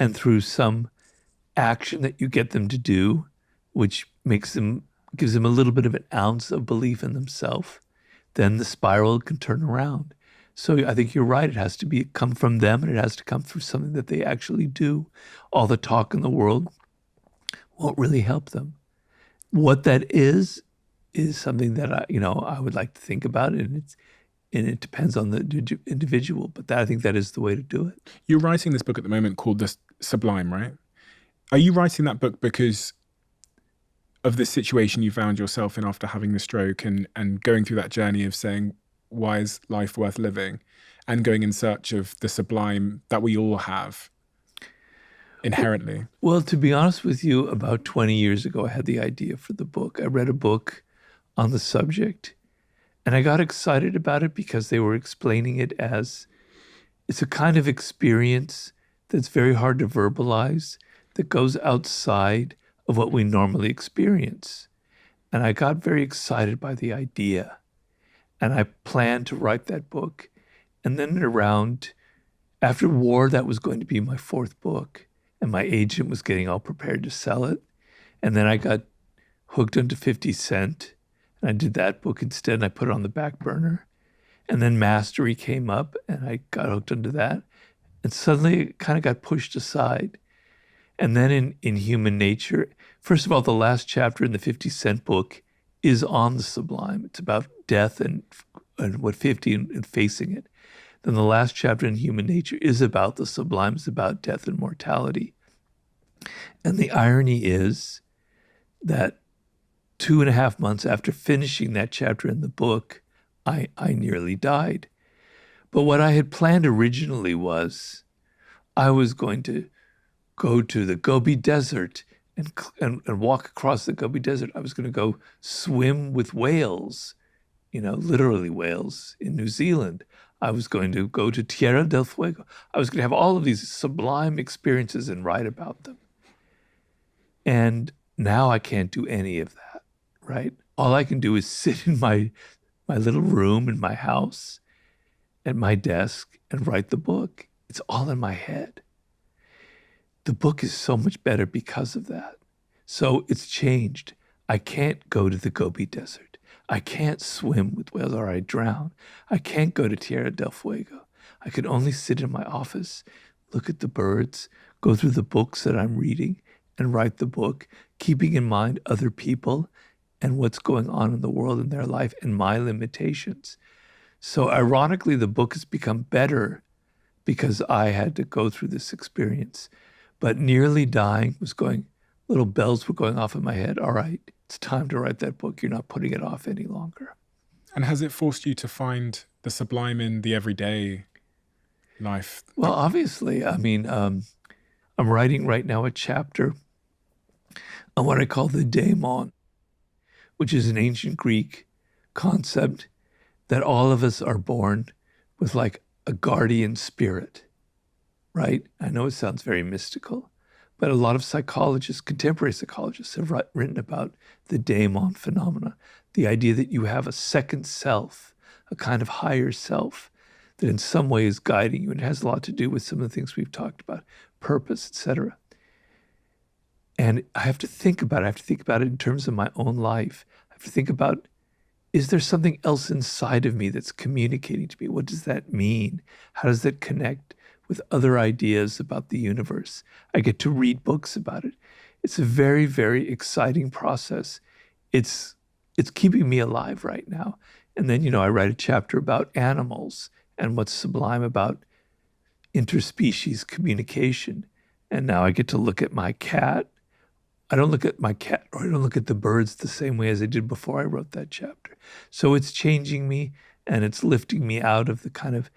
and through some action that you get them to do, which gives them a little bit of an ounce of belief in themselves, then the spiral can turn around. So I think you're right. It has to come from them, and it has to come through something that they actually do. All the talk in the world won't really help them. What that is something that I would like to think about, and it depends on the individual. But I think that is the way to do it. You're writing this book at the moment called The Sublime, right? Are you writing that book because of the situation you found yourself in after having the stroke and going through that journey of saying, why is life worth living? And going in search of the sublime that we all have inherently? Well, to be honest with you, about 20 years ago, I had the idea for the book. I read a book on the subject, and I got excited about it because they were explaining it as it's a kind of experience that's very hard to verbalize, that goes outside of what we normally experience. And I got very excited by the idea. And I planned to write that book. And then after war, that was going to be my fourth book. And my agent was getting all prepared to sell it. And then I got hooked onto 50 Cent. And I did that book instead, and I put it on the back burner. And then Mastery came up, and I got hooked onto that. And suddenly it kind of got pushed aside. And then in Human Nature, first of all, the last chapter in the 50 Cent book is on the sublime. It's about death and what 50 and facing it. Then the last chapter in Human Nature is about the sublime. It's about death and mortality. And the irony is that 2.5 months after finishing that chapter in the book, I nearly died. But what I had planned originally was I was going to go to the Gobi Desert and walk across the Gobi Desert. I was going to go swim with whales, literally whales in New Zealand. I was going to go to Tierra del Fuego. I was going to have all of these sublime experiences and write about them. And now I can't do any of that, right? All I can do is sit in my little room in my house at my desk and write the book. It's all in my head. The book is so much better because of that. So it's changed. I can't go to the Gobi Desert. I can't swim with whales or I drown. I can't go to Tierra del Fuego. I can only sit in my office, look at the birds, go through the books that I'm reading, and write the book, keeping in mind other people and what's going on in the world in their life and my limitations. So ironically, the book has become better because I had to go through this experience. But nearly dying little bells were going off in my head. All right, it's time to write that book. You're not putting it off any longer. And has it forced you to find the sublime in the everyday life? Well, obviously, I'm writing right now a chapter on what I call the daemon, which is an ancient Greek concept that all of us are born with like a guardian spirit. Right? I know it sounds very mystical, but a lot of psychologists, contemporary psychologists, have written about the daemon phenomena, the idea that you have a second self, a kind of higher self that in some way is guiding you. And it has a lot to do with some of the things we've talked about, purpose, etc. And I have to think about it. I have to think about it in terms of my own life. I have to think about, is there something else inside of me that's communicating to me? What does that mean? How does that connect with other ideas about the universe? I get to read books about it. It's a very, very exciting process. It's keeping me alive right now. And then, I write a chapter about animals and what's sublime about interspecies communication. And now I get to look at my cat. I don't look at my cat or I don't look at the birds the same way as I did before I wrote that chapter. So it's changing me and it's lifting me out of the kind of